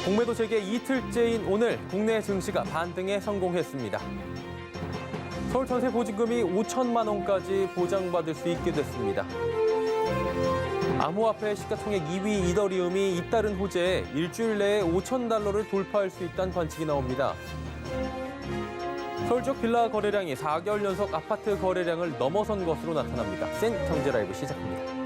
공매도 재개 이틀째인 오늘 국내 증시가 반등에 성공했습니다. 서울 전세 보증금이 5천만 원까지 보장받을 수 있게 됐습니다. 암호화폐 시가총액 2위 이더리움이 잇따른 호재에 일주일 내에 5천 달러를 돌파할 수 있다는 관측이 나옵니다. 서울 쪽 빌라 거래량이 4개월 연속 아파트 거래량을 넘어선 것으로 나타납니다. 센 경제 라이브 시작합니다.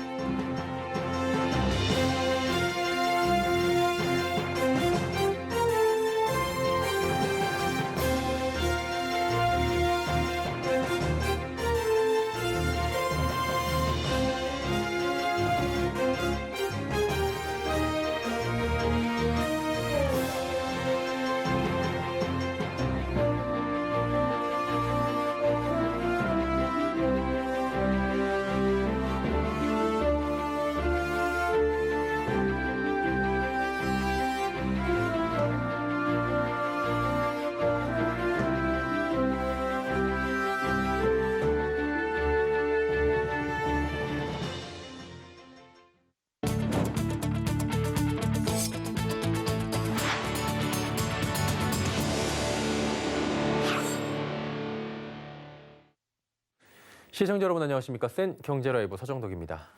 시청자 여러분 안녕하십니까? 센 경제라이브 서정덕입니다.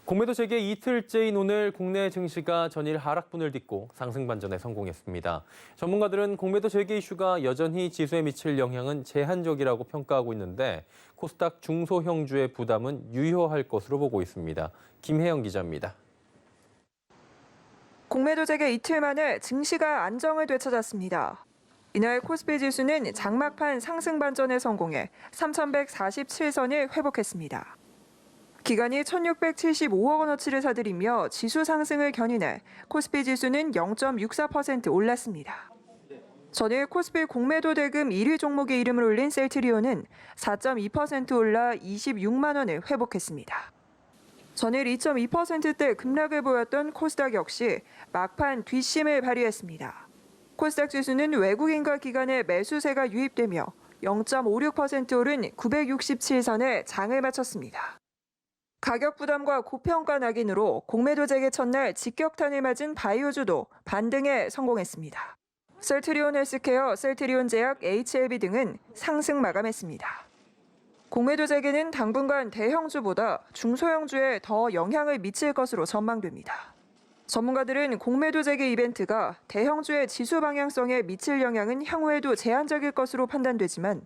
공매도 재개 이틀째인 오늘 국내 증시가 전일 하락분을 딛고 상승 반전에 성공했습니다. 전문가들은 공매도 재개 이슈가 여전히 지수에 미칠 영향은 제한적이라고 평가하고 있는데 코스닥 중소형주의 부담은 유효할 것으로 보고 있습니다. 김혜영 기자입니다. 공매도 재개 이틀 만에 증시가 안정을 되찾았습니다. 이날 코스피 지수는 장막판 상승 반전에 성공해 3,147선을 회복했습니다. 기관이 1,675억 원어치를 사들이며 지수 상승을 견인해 코스피 지수는 0.64% 올랐습니다. 전일 코스피 공매도 대금 1위 종목의 이름을 올린 셀트리온은 4.2% 올라 26만 원을 회복했습니다. 전일 2.2%대 급락을 보였던 코스닥 역시 막판 뒷심을 발휘했습니다. 코스닥 지수는 외국인과 기관의 매수세가 유입되며 0.56% 오른 967선에 장을 마쳤습니다. 가격 부담과 고평가 낙인으로 공매도 재개 첫날 직격탄을 맞은 바이오주도 반등에 성공했습니다. 셀트리온 헬스케어, 셀트리온 제약, HLB 등은 상승 마감했습니다. 공매도 재개는 당분간 대형주보다 중소형주에 더 영향을 미칠 것으로 전망됩니다. 전문가들은 공매도 재개 이벤트가 대형주의 지수 방향성에 미칠 영향은 향후에도 제한적일 것으로 판단되지만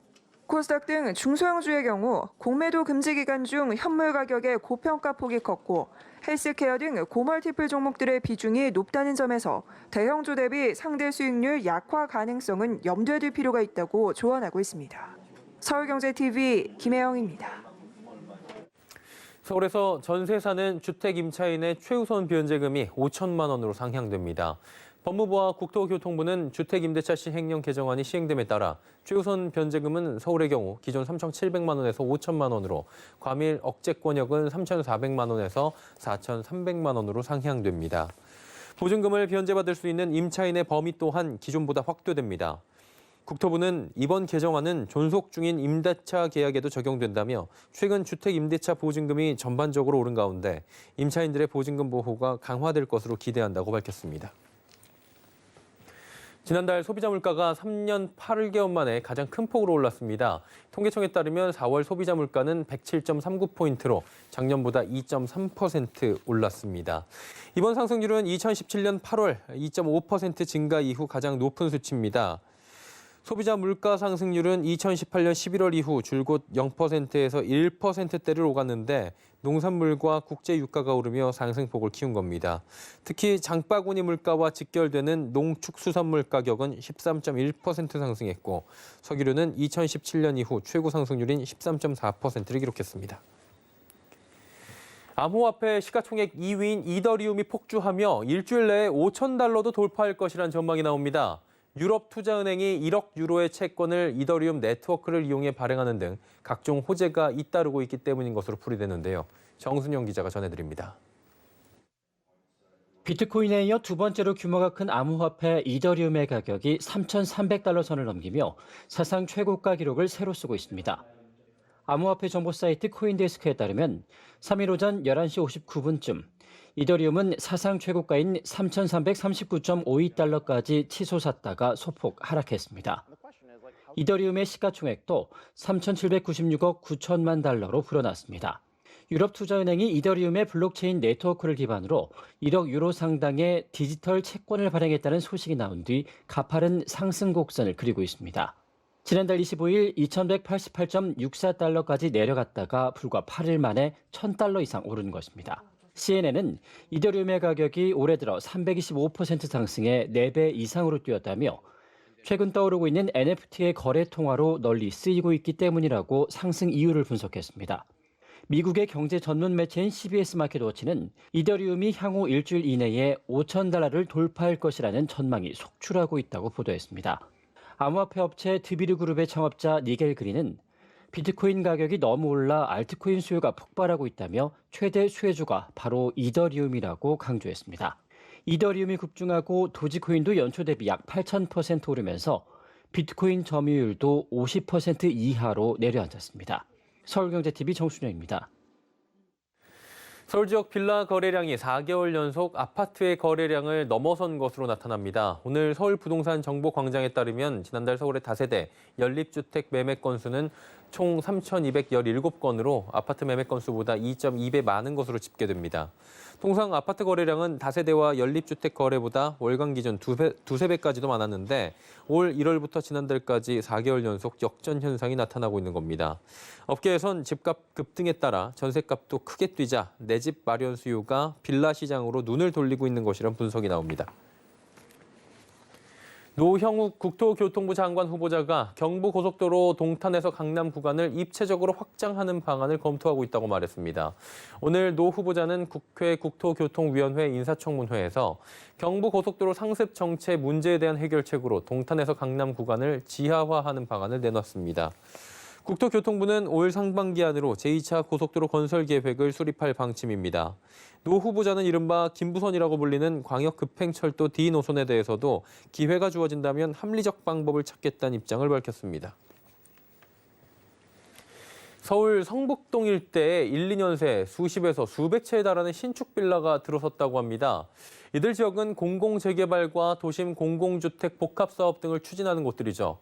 코스닥 등 중소형주의 경우 공매도 금지 기간 중 현물 가격의 고평가 폭이 컸고 헬스케어 등 고멀티플 종목들의 비중이 높다는 점에서 대형주 대비 상대 수익률 약화 가능성은 염두에 둘 필요가 있다고 조언하고 있습니다. 서울경제TV 김혜영입니다. 서울에서 전세 사는 주택 임차인의 최우선 변제금이 5천만 원으로 상향됩니다. 법무부와 국토교통부는 주택임대차 시행령 개정안이 시행됨에 따라 최우선 변제금은 서울의 경우 기존 3,700만 원에서 5천만 원으로, 과밀 억제권역은 3,400만 원에서 4,300만 원으로 상향됩니다. 보증금을 변제받을 수 있는 임차인의 범위 또한 기존보다 확대됩니다. 국토부는 이번 개정안은 존속 중인 임대차 계약에도 적용된다며 최근 주택 임대차 보증금이 전반적으로 오른 가운데 임차인들의 보증금 보호가 강화될 것으로 기대한다고 밝혔습니다. 지난달 소비자 물가가 3년 8개월 만에 가장 큰 폭으로 올랐습니다. 통계청에 따르면 4월 소비자 물가는 107.39포인트로 작년보다 2.3% 올랐습니다. 이번 상승률은 2017년 8월 2.5% 증가 이후 가장 높은 수치입니다. 소비자 물가 상승률은 2018년 11월 이후 줄곧 0%에서 1%대를 오갔는데 농산물과 국제 유가가 오르며 상승폭을 키운 겁니다. 특히 장바구니 물가와 직결되는 농축수산물 가격은 13.1% 상승했고 석유류는 2017년 이후 최고 상승률인 13.4%를 기록했습니다. 암호화폐 시가총액 2위인 이더리움이 폭주하며 일주일 내에 5천 달러도 돌파할 것이란 전망이 나옵니다. 유럽 투자은행이 1억 유로의 채권을 이더리움 네트워크를 이용해 발행하는 등 각종 호재가 잇따르고 있기 때문인 것으로 풀이되는데요. 정순영 기자가 전해드립니다. 비트코인에 이어 두 번째로 규모가 큰 암호화폐 이더리움의 가격이 3,300달러 선을 넘기며 사상 최고가 기록을 새로 쓰고 있습니다. 암호화폐 정보 사이트 코인데스크에 따르면 3일 오전 11시 59분쯤 이더리움은 사상 최고가인 3,339.52달러까지 치솟았다가 소폭 하락했습니다. 이더리움의 시가총액도 3,796억 9천만 달러로 불어났습니다. 유럽투자은행이 이더리움의 블록체인 네트워크를 기반으로 1억 유로 상당의 디지털 채권을 발행했다는 소식이 나온 뒤 가파른 상승 곡선을 그리고 있습니다. 지난달 25일 2,188.64달러까지 내려갔다가 불과 8일 만에 1,000달러 이상 오른 것입니다. CNN은 이더리움의 가격이 올해 들어 325% 상승해 4배 이상으로 뛰었다며 최근 떠오르고 있는 NFT의 거래 통화로 널리 쓰이고 있기 때문이라고 상승 이유를 분석했습니다. 미국의 경제 전문 매체인 CBS 마켓워치는 이더리움이 향후 일주일 이내에 5,000달러를 돌파할 것이라는 전망이 속출하고 있다고 보도했습니다. 암호화폐 업체 드비르 그룹의 창업자 니겔 그린은 비트코인 가격이 너무 올라 알트코인 수요가 폭발하고 있다며 최대 수혜주가 바로 이더리움이라고 강조했습니다. 이더리움이 급증하고 도지코인도 연초 대비 약 8,000% 오르면서 비트코인 점유율도 50% 이하로 내려앉았습니다. 서울경제TV 정순영입니다. 서울 지역 빌라 거래량이 4개월 연속 아파트의 거래량을 넘어선 것으로 나타납니다. 오늘 서울 부동산 정보광장에 따르면 지난달 서울의 다세대 연립주택 매매 건수는 총 3,217건으로 아파트 매매 건수보다 2.2배 많은 것으로 집계됩니다. 통상 아파트 거래량은 다세대와 연립주택 거래보다 월간 기준 두세 배까지도 많았는데 올 1월부터 지난달까지 4개월 연속 역전 현상이 나타나고 있는 겁니다. 업계에선 집값 급등에 따라 전셋값도 크게 뛰자 내 집 마련 수요가 빌라 시장으로 눈을 돌리고 있는 것이란 분석이 나옵니다. 노형욱 국토교통부 장관 후보자가 경부고속도로 동탄에서 강남 구간을 입체적으로 확장하는 방안을 검토하고 있다고 말했습니다. 오늘 노 후보자는 국회 국토교통위원회 인사청문회에서 경부고속도로 상습 정체 문제에 대한 해결책으로 동탄에서 강남 구간을 지하화하는 방안을 내놨습니다. 국토교통부는 올 상반기 안으로 제2차 고속도로 건설 계획을 수립할 방침입니다. 노 후보자는 이른바 김부선이라고 불리는 광역급행철도 D 노선에 대해서도 기회가 주어진다면 합리적 방법을 찾겠다는 입장을 밝혔습니다. 서울 성북동 일대에 1, 2년 새 수십에서 수백 채에 달하는 신축 빌라가 들어섰다고 합니다. 이들 지역은 공공재개발과 도심 공공주택 복합사업 등을 추진하는 곳들이죠.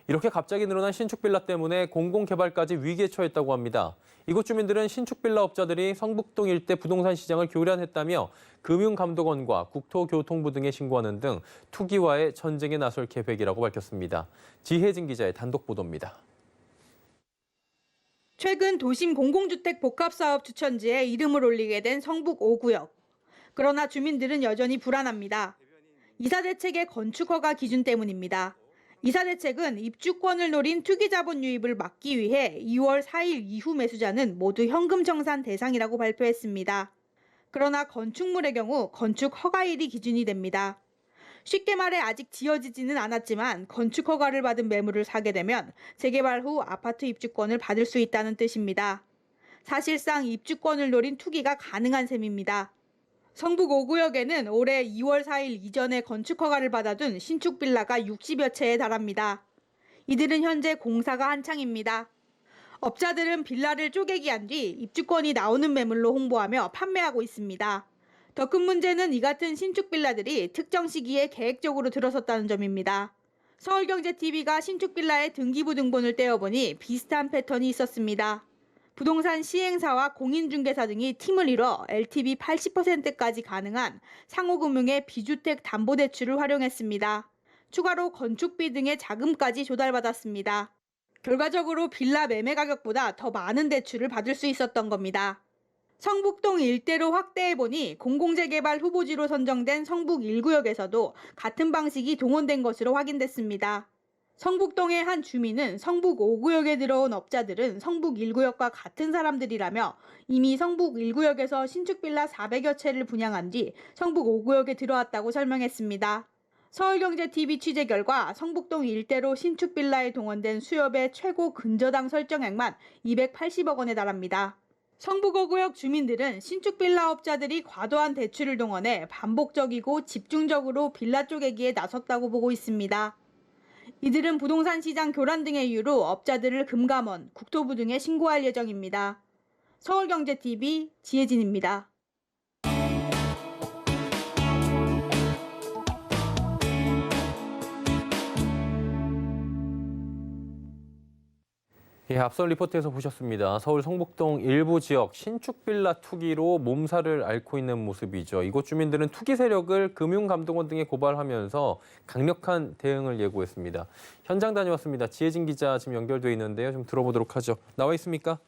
이렇게 갑자기 늘어난 신축 빌라 때문에 공공개발까지 위기에 처했다고 합니다. 이곳 주민들은 신축 빌라 업자들이 성북동 일대 부동산 시장을 교란했다며 금융감독원과 국토교통부 등에 신고하는 등 투기와의 전쟁에 나설 계획이라고 밝혔습니다. 지혜진 기자의 단독 보도입니다. 최근 도심 공공주택 복합사업 추천지에 이름을 올리게 된 성북 5구역. 그러나 주민들은 여전히 불안합니다. 이사대책의 건축허가 기준 때문입니다. 이사대책은 입주권을 노린 투기자본 유입을 막기 위해 2월 4일 이후 매수자는 모두 현금 청산 대상이라고 발표했습니다. 그러나 건축물의 경우 건축 허가일이 기준이 됩니다. 쉽게 말해 아직 지어지지는 않았지만 건축 허가를 받은 매물을 사게 되면 재개발 후 아파트 입주권을 받을 수 있다는 뜻입니다. 사실상 입주권을 노린 투기가 가능한 셈입니다. 성북 5구역에는 올해 2월 4일 이전에 건축 허가를 받아둔 신축 빌라가 60여 채에 달합니다. 이들은 현재 공사가 한창입니다. 업자들은 빌라를 쪼개기 한 뒤 입주권이 나오는 매물로 홍보하며 판매하고 있습니다. 더 큰 문제는 이 같은 신축 빌라들이 특정 시기에 계획적으로 들어섰다는 점입니다. 서울경제TV가 신축 빌라의 등기부 등본을 떼어보니 비슷한 패턴이 있었습니다. 부동산 시행사와 공인중개사 등이 팀을 이뤄 LTV 80%까지 가능한 상호금융의 비주택 담보대출을 활용했습니다. 추가로 건축비 등의 자금까지 조달받았습니다. 결과적으로 빌라 매매 가격보다 더 많은 대출을 받을 수 있었던 겁니다. 성북동 일대로 확대해보니 공공재개발 후보지로 선정된 성북 1구역에서도 같은 방식이 동원된 것으로 확인됐습니다. 성북동의 한 주민은 성북 5구역에 들어온 업자들은 성북 1구역과 같은 사람들이라며 이미 성북 1구역에서 신축 빌라 400여 채를 분양한 뒤 성북 5구역에 들어왔다고 설명했습니다. 서울경제TV 취재 결과 성북동 일대로 신축 빌라에 동원된 수협의 최고 근저당 설정액만 280억 원에 달합니다. 성북 5구역 주민들은 신축 빌라 업자들이 과도한 대출을 동원해 반복적이고 집중적으로 빌라 쪼개기에 나섰다고 보고 있습니다. 이들은 부동산 시장 교란 등의 이유로 업자들을 금감원, 국토부 등에 신고할 예정입니다. 서울경제TV 지혜진입니다. 예, 앞선 리포트에서 보셨습니다. 서울 성북동 일부 지역 신축 빌라 투기로 몸살을 앓고 있는 모습이죠. 이곳 주민들은 투기 세력을 금융감독원 등에 고발하면서 강력한 대응을 예고했습니다. 현장 다녀왔습니다. 지혜진 기자 지금 연결돼 있는데요. 좀 들어보도록 하죠. 나와 있습니까?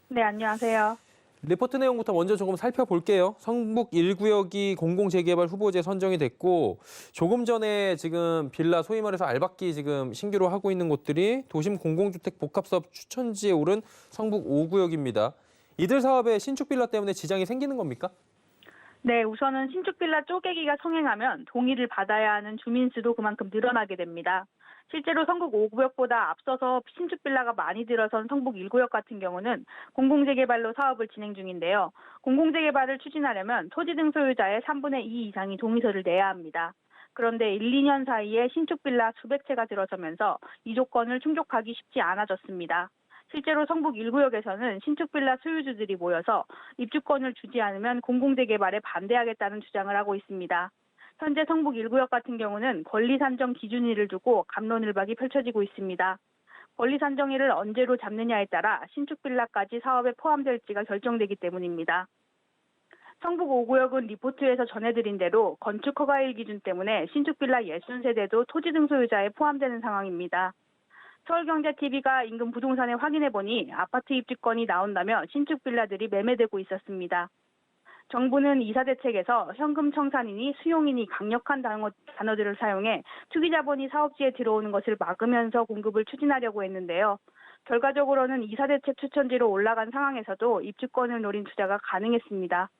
네, 안녕하세요. 리포트 내용부터 먼저 조금 살펴볼게요. 성북 1구역이 공공재개발 후보지에 선정이 됐고 조금 전에 지금 빌라 소위 말해서 알박기 지금 신규로 하고 있는 곳들이 도심 공공주택 복합사업 추천지에 오른 성북 5구역입니다. 이들 사업에 신축 빌라 때문에 지장이 생기는 겁니까? 네, 우선은 신축 빌라 쪼개기가 성행하면 동의를 받아야 하는 주민 수도 그만큼 늘어나게 됩니다. 실제로 성북 5구역보다 앞서서 신축 빌라가 많이 들어선 성북 1구역 같은 경우는 공공재개발로 사업을 진행 중인데요. 공공재개발을 추진하려면 토지 등 소유자의 3분의 2 이상이 동의서를 내야 합니다. 그런데 1, 2년 사이에 신축 빌라 수백 채가 들어서면서 이 조건을 충족하기 쉽지 않아졌습니다. 실제로 성북 1구역에서는 신축 빌라 소유주들이 모여서 입주권을 주지 않으면 공공재개발에 반대하겠다는 주장을 하고 있습니다. 현재 성북 1구역 같은 경우는 권리 산정 기준일을 두고 갑론을박이 펼쳐지고 있습니다. 권리 산정일을 언제로 잡느냐에 따라 신축 빌라까지 사업에 포함될지가 결정되기 때문입니다. 성북 5구역은 리포트에서 전해드린 대로 건축 허가일 기준 때문에 신축 빌라 60세대도 토지 등 소유자에 포함되는 상황입니다. 서울경제TV가 인근 부동산에 확인해보니 아파트 입주권이 나온다며 신축 빌라들이 매매되고 있었습니다. 정부는 이사대책에서 현금 청산이니 수용이니 강력한 단어들을 사용해 투기 자본이 사업지에 들어오는 것을 막으면서 공급을 추진하려고 했는데요. 결과적으로는 이사대책 추천지로 올라간 상황에서도 입주권을 노린 투자가 가능했습니다.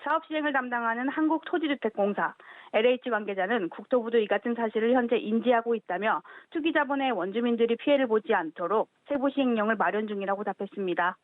사업 시행을 담당하는 한국토지주택공사 LH 관계자는 국토부도 이 같은 사실을 현재 인지하고 있다며 투기 자본의 원주민들이 피해를 보지 않도록 세부 시행령을 마련 중이라고 답했습니다.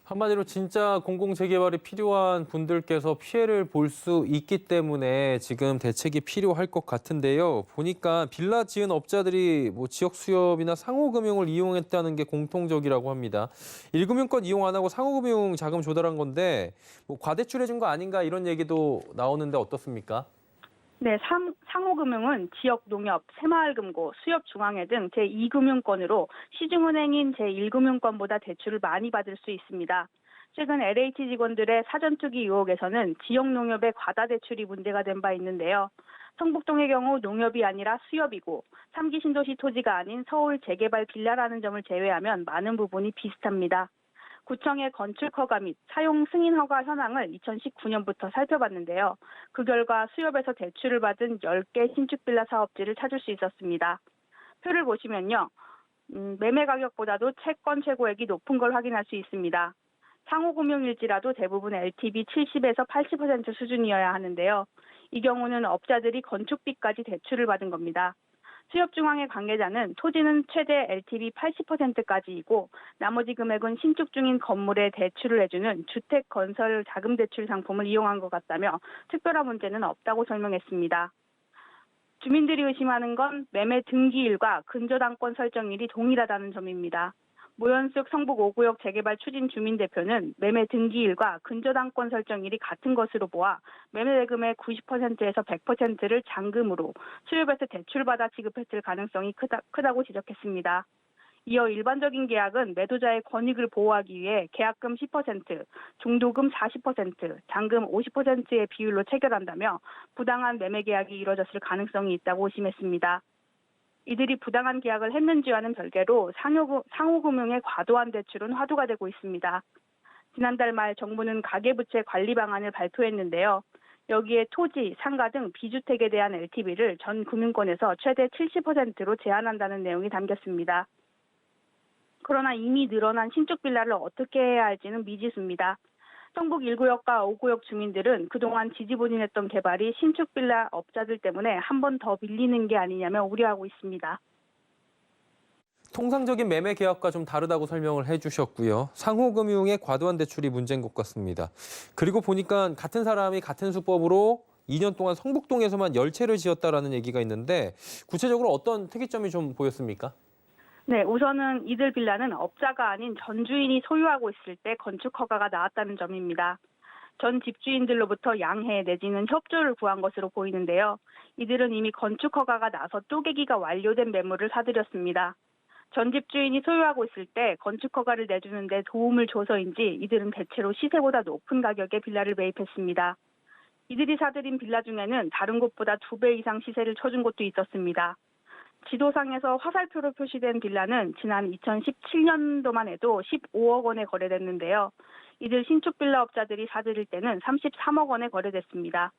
한마디로 진짜 공공재개발이 필요한 분들께서 피해를 볼 수 있기 때문에 지금 대책이 필요할 것 같은데요. 보니까 빌라 지은 업자들이 지역 수협이나 상호금융을 이용했다는 게 공통적이라고 합니다. 1금융권 이용 안 하고 상호금융 자금 조달한 건데 과대출해 준 거 아닌가 이런 얘기도 나오는데 어떻습니까? 네, 상호금융은 지역농협, 새마을금고, 수협중앙회 등 제2금융권으로 시중은행인 제1금융권보다 대출을 많이 받을 수 있습니다. 최근 LH 직원들의 사전투기 의혹에서는 지역농협의 과다대출이 문제가 된 바 있는데요. 성북동의 경우 농협이 아니라 수협이고 3기 신도시 토지가 아닌 서울 재개발 빌라라는 점을 제외하면 많은 부분이 비슷합니다. 구청의 건축 허가 및 사용 승인 허가 현황을 2019년부터 살펴봤는데요. 그 결과 수협에서 대출을 받은 10개 신축 빌라 사업지를 찾을 수 있었습니다. 표를 보시면요. 매매 가격보다도 채권 최고액이 높은 걸 확인할 수 있습니다. 상호금융일지라도 대부분 LTV 70에서 80% 수준이어야 하는데요. 이 경우는 업자들이 건축비까지 대출을 받은 겁니다. 수협중앙회 관계자는 토지는 최대 LTV 80%까지이고 나머지 금액은 신축 중인 건물에 대출을 해주는 주택건설 자금대출 상품을 이용한 것 같다며 특별한 문제는 없다고 설명했습니다. 주민들이 의심하는 건 매매 등기일과 근저당권 설정일이 동일하다는 점입니다. 모현숙 성북 5구역 재개발 추진 주민대표는 매매 등기일과 근저당권 설정일이 같은 것으로 보아 매매 대금의 90%에서 100%를 잔금으로 수협에서 대출받아 지급했을 가능성이 크다고 지적했습니다. 이어 일반적인 계약은 매도자의 권익을 보호하기 위해 계약금 10%, 중도금 40%, 잔금 50%의 비율로 체결한다며 부당한 매매 계약이 이뤄졌을 가능성이 있다고 의심했습니다. 이들이 부당한 계약을 했는지와는 별개로 상호금융의 과도한 대출은 화두가 되고 있습니다. 지난달 말 정부는 가계부채 관리 방안을 발표했는데요. 여기에 토지, 상가 등 비주택에 대한 LTV를 전 금융권에서 최대 70%로 제한한다는 내용이 담겼습니다. 그러나 이미 늘어난 신축 빌라를 어떻게 해야 할지는 미지수입니다. 성북 1구역과 5구역 주민들은 그동안 지지부진했던 개발이 신축 빌라 업자들 때문에 한 번 더 밀리는 게 아니냐며 우려하고 있습니다. 통상적인 매매 계약과 좀 다르다고 설명을 해주셨고요. 상호금융의 과도한 대출이 문제인 것 같습니다. 그리고 보니까 같은 사람이 같은 수법으로 2년 동안 성북동에서만 10채를 지었다라는 얘기가 있는데 구체적으로 어떤 특이점이 좀 보였습니까? 네, 우선은 이들 빌라는 업자가 아닌 전 주인이 소유하고 있을 때 건축 허가가 나왔다는 점입니다. 전 집주인들로부터 양해 내지는 협조를 구한 것으로 보이는데요. 이들은 이미 건축 허가가 나서 쪼개기가 완료된 매물을 사들였습니다. 전 집주인이 소유하고 있을 때 건축 허가를 내주는 데 도움을 줘서인지 이들은 대체로 시세보다 높은 가격에 빌라를 매입했습니다. 이들이 사들인 빌라 중에는 다른 곳보다 2배 이상 시세를 쳐준 곳도 있었습니다. 지도상에서 화살표로 표시된 빌라는 지난 2017년도만 해도 15억 원에 거래됐는데요. 이들 신축 빌라 업자들이 사들일 때는 33억 원에 거래됐습니다.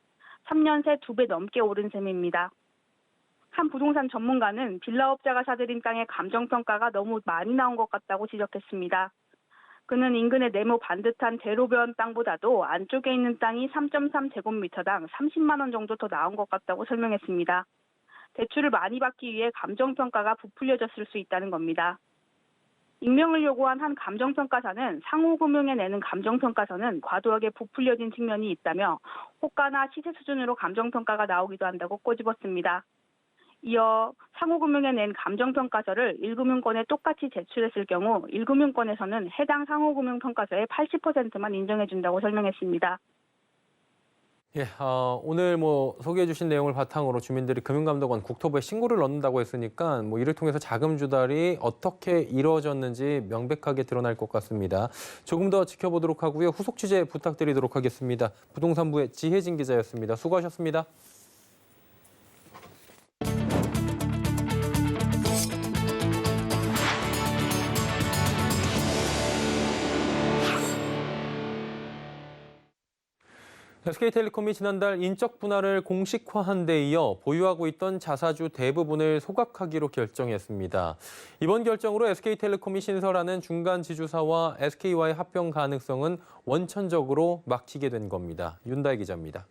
3년 새 2배 넘게 오른 셈입니다. 한 부동산 전문가는 빌라업자가 사들인 땅의 감정평가가 너무 많이 나온 것 같다고 지적했습니다. 그는 인근의 네모 반듯한 대로변 땅보다도 안쪽에 있는 땅이 3.3제곱미터당 30만 원 정도 더 나온 것 같다고 설명했습니다. 대출을 많이 받기 위해 감정평가가 부풀려졌을 수 있다는 겁니다. 익명을 요구한 한 감정평가사는 상호금융에 내는 감정평가서는 과도하게 부풀려진 측면이 있다며 호가나 시세 수준으로 감정평가가 나오기도 한다고 꼬집었습니다. 이어 상호금융에 낸 감정평가서를 1금융권에 똑같이 제출했을 경우 1금융권에서는 해당 상호금융평가서의 80%만 인정해준다고 설명했습니다. 예, 오늘 소개해 주신 내용을 바탕으로 주민들이 금융감독원 국토부에 신고를 넣는다고 했으니까 이를 통해서 자금 조달이 어떻게 이루어졌는지 명백하게 드러날 것 같습니다. 조금 더 지켜보도록 하고요. 후속 취재 부탁드리도록 하겠습니다. 부동산부의 지혜진 기자였습니다. 수고하셨습니다. SK텔레콤이 지난달 인적 분할을 공식화한 데 이어 보유하고 있던 자사주 대부분을 소각하기로 결정했습니다. 이번 결정으로 SK텔레콤이 신설하는 중간 지주사와 SK와의 합병 가능성은 원천적으로 막히게 된 겁니다. 윤다혜 기자입니다.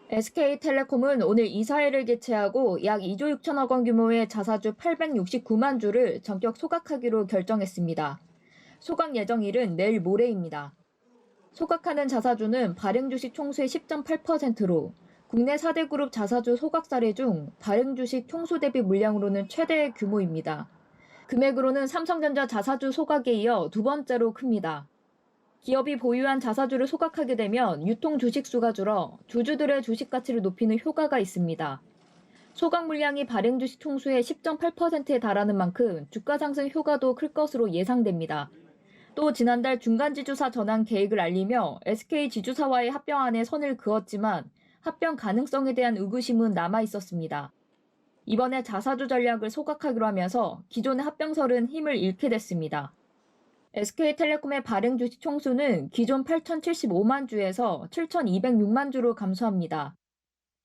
SK텔레콤은 오늘 이사회를 개최하고 약 2조 6천억 원 규모의 자사주 869만 주를 전격 소각하기로 결정했습니다. 소각 예정일은 내일 모레입니다. 소각하는 자사주는 발행주식 총수의 10.8%로 국내 4대 그룹 자사주 소각 사례 중 발행주식 총수 대비 물량으로는 최대의 규모입니다. 금액으로는 삼성전자 자사주 소각에 이어 두 번째로 큽니다. 기업이 보유한 자사주를 소각하게 되면 유통 주식 수가 줄어 주주들의 주식 가치를 높이는 효과가 있습니다. 소각 물량이 발행주식 총수의 10.8%에 달하는 만큼 주가 상승 효과도 클 것으로 예상됩니다. 또 지난달 중간지주사 전환 계획을 알리며 SK 지주사와의 합병안에 선을 그었지만 합병 가능성에 대한 의구심은 남아 있었습니다. 이번에 자사주 전략을 소각하기로 하면서 기존의 합병설은 힘을 잃게 됐습니다. SK텔레콤의 발행 주식 총수는 기존 8,075만 주에서 7,206만 주로 감소합니다.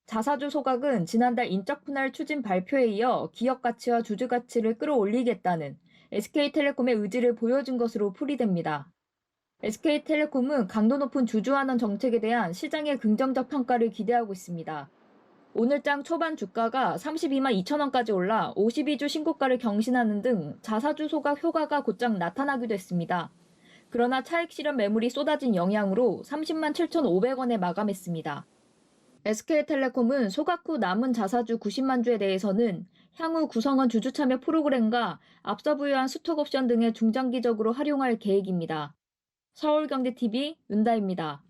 자사주 소각은 지난달 인적 분할 추진 발표에 이어 기업 가치와 주주 가치를 끌어올리겠다는 SK텔레콤의 의지를 보여준 것으로 풀이됩니다. SK텔레콤은 강도 높은 주주환원 정책에 대한 시장의 긍정적 평가를 기대하고 있습니다. 오늘장 초반 주가가 32만 2천 원까지 올라 52주 신고가를 경신하는 등 자사주 소각 효과가 곧장 나타나기도 했습니다. 그러나 차익 실현 매물이 쏟아진 영향으로 30만 7,500원에 마감했습니다. SK텔레콤은 소각 후 남은 자사주 90만 주에 대해서는 향후 구성원 주주 참여 프로그램과 앞서 부여한 스톡옵션 등의 중장기적으로 활용할 계획입니다. 서울경제TV 윤다입니다.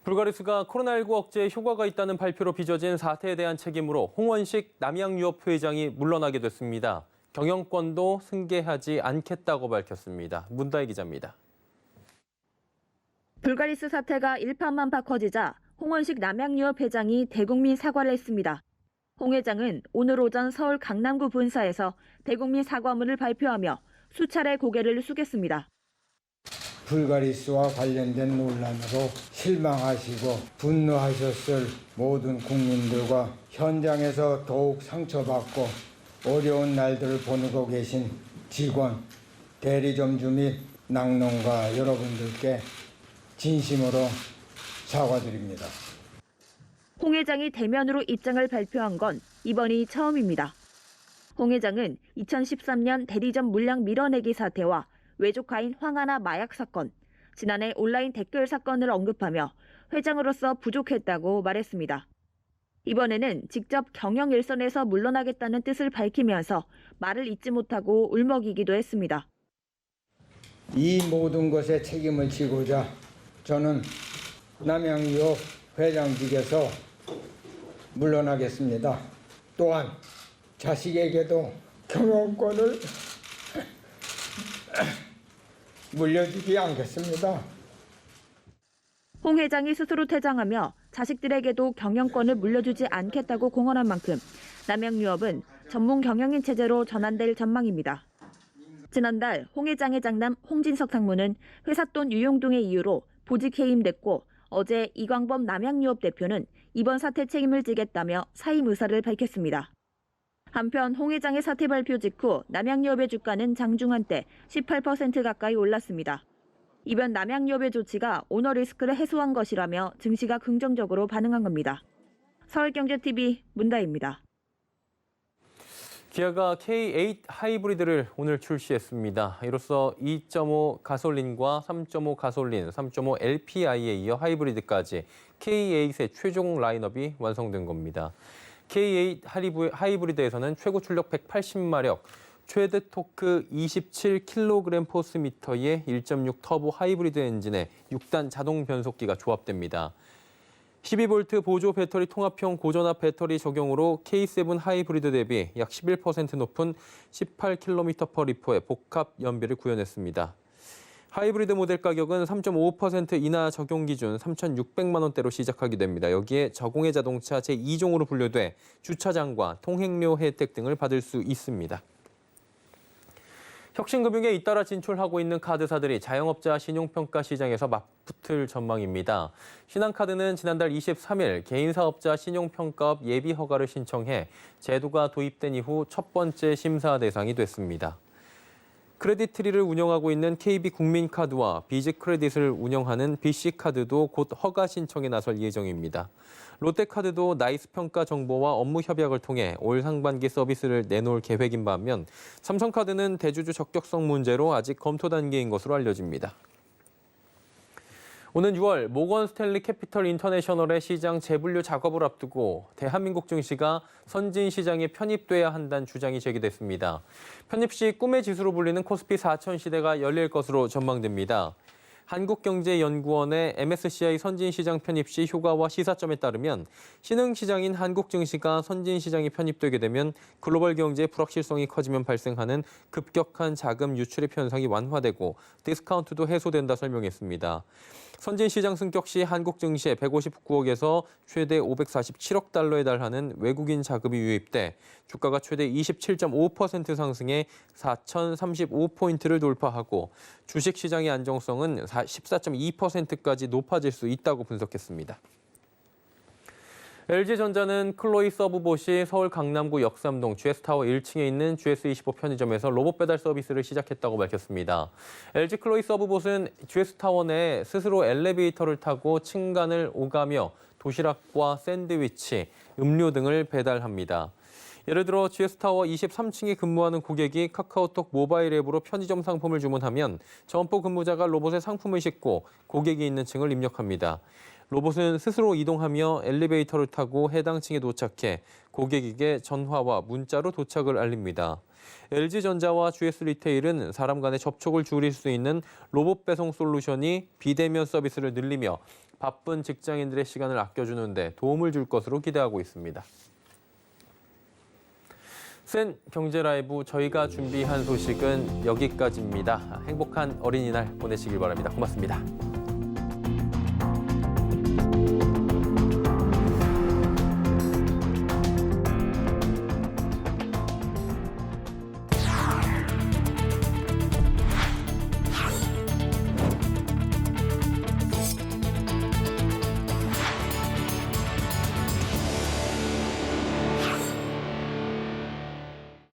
불가리스가 코로나19 억제에 효과가 있다는 발표로 빚어진 사태에 대한 책임으로 홍원식 남양유업 회장이 물러나게 됐습니다. 경영권도 승계하지 않겠다고 밝혔습니다. 문다희 기자입니다. 불가리스 사태가 일파만파 커지자 홍원식 남양유업 회장이 대국민 사과를 했습니다. 홍 회장은 오늘 오전 서울 강남구 본사에서 대국민 사과문을 발표하며 수차례 고개를 숙였습니다. 불가리스와 관련된 논란으로 실망하시고 분노하셨을 모든 국민들과 현장에서 더욱 상처받고 어려운 날들을 보내고 계신 직원, 대리점주 및 낙농가 여러분들께 진심으로 사과드립니다. 홍 회장이 대면으로 입장을 발표한 건 이번이 처음입니다. 홍 회장은 2013년 대리점 물량 밀어내기 사태와 외조카인 황하나 마약 사건, 지난해 온라인 댓글 사건을 언급하며 회장으로서 부족했다고 말했습니다. 이번에는 직접 경영 일선에서 물러나겠다는 뜻을 밝히면서 말을 잇지 못하고 울먹이기도 했습니다. 이 모든 것에 책임을 지고자 저는 남양유업 회장직에서 물러나겠습니다. 또한 자식에게도 경영권을 물려주지 않겠습니다. 홍 회장이 스스로 퇴장하며 자식들에게도 경영권을 물려주지 않겠다고 공언한 만큼 남양유업은 전문 경영인 체제로 전환될 전망입니다. 지난달 홍 회장의 장남 홍진석 상무는 회사 돈 유용 등의 이유로 보직 해임됐고 어제 이광범 남양유업 대표는 이번 사태 책임을 지겠다며 사임 의사를 밝혔습니다. 한편 홍 회장의 사퇴 발표 직후 남양유업의 주가는 장중한 때 18% 가까이 올랐습니다. 이번 남양유업의 조치가 오너 리스크를 해소한 것이라며 증시가 긍정적으로 반응한 겁니다. 서울경제TV 문다희입니다. 기아가 K8 하이브리드를 오늘 출시했습니다. 이로써 2.5 가솔린과 3.5 가솔린, 3.5 LPI에 이어 하이브리드까지 K8의 최종 라인업이 완성된 겁니다. K8 하이브리드에서는 최고 출력 180마력, 최대 토크 27kg/포스미터의 1.6 터보 하이브리드 엔진에 6단 자동 변속기가 조합됩니다. 12V 보조 배터리 통합형 고전압 배터리 적용으로 K7 하이브리드 대비 약 11% 높은 18km/리터의 복합 연비를 구현했습니다. 하이브리드 모델 가격은 3.5% 인하 적용 기준 3,600만 원대로 시작하게 됩니다. 여기에 저공해 자동차 제2종으로 분류돼 주차장과 통행료 혜택 등을 받을 수 있습니다. 혁신금융에 잇따라 진출하고 있는 카드사들이 자영업자 신용평가 시장에서 맞붙을 전망입니다. 신한카드는 지난달 23일 개인사업자 신용평가업 예비 허가를 신청해 제도가 도입된 이후 첫 번째 심사 대상이 됐습니다. 크레딧트리를 운영하고 있는 KB국민카드와 비즈크레딧을 운영하는 BC카드도 곧 허가 신청에 나설 예정입니다. 롯데카드도 나이스 평가 정보와 업무 협약을 통해 올 상반기 서비스를 내놓을 계획인 반면 삼성카드는 대주주 적격성 문제로 아직 검토 단계인 것으로 알려집니다. 오는 6월 모건 스탠리 캐피털 인터내셔널의 시장 재분류 작업을 앞두고 대한민국 증시가 선진 시장에 편입돼야 한다는 주장이 제기됐습니다. 편입 시 꿈의 지수로 불리는 코스피 4000 시대가 열릴 것으로 전망됩니다. 한국경제연구원의 MSCI 선진시장 편입 시 효과와 시사점에 따르면 신흥시장인 한국 증시가 선진시장에 편입되게 되면 글로벌 경제의 불확실성이 커지면 발생하는 급격한 자금 유출입 현상이 완화되고 디스카운트도 해소된다 설명했습니다. 선진시장 승격 시 한국 증시에 159억에서 최대 547억 달러에 달하는 외국인 자금이 유입돼 주가가 최대 27.5% 상승해 4,035포인트를 돌파하고 주식시장의 안정성은 14.2%까지 높아질 수 있다고 분석했습니다. LG전자는 클로이 서브봇이 서울 강남구 역삼동 GS타워 1층에 있는 GS25 편의점에서 로봇 배달 서비스를 시작했다고 밝혔습니다. LG 클로이 서브봇은 GS타워 내 스스로 엘리베이터를 타고 층간을 오가며 도시락과 샌드위치, 음료 등을 배달합니다. 예를 들어 GS타워 23층에 근무하는 고객이 카카오톡 모바일 앱으로 편의점 상품을 주문하면 점포 근무자가 로봇에 상품을 싣고 고객이 있는 층을 입력합니다. 로봇은 스스로 이동하며 엘리베이터를 타고 해당 층에 도착해 고객에게 전화와 문자로 도착을 알립니다. LG전자와 GS리테일은 사람 간의 접촉을 줄일 수 있는 로봇 배송 솔루션이 비대면 서비스를 늘리며 바쁜 직장인들의 시간을 아껴주는 데 도움을 줄 것으로 기대하고 있습니다. 센 경제 라이브 저희가 준비한 소식은 여기까지입니다. 행복한 어린이날 보내시길 바랍니다. 고맙습니다.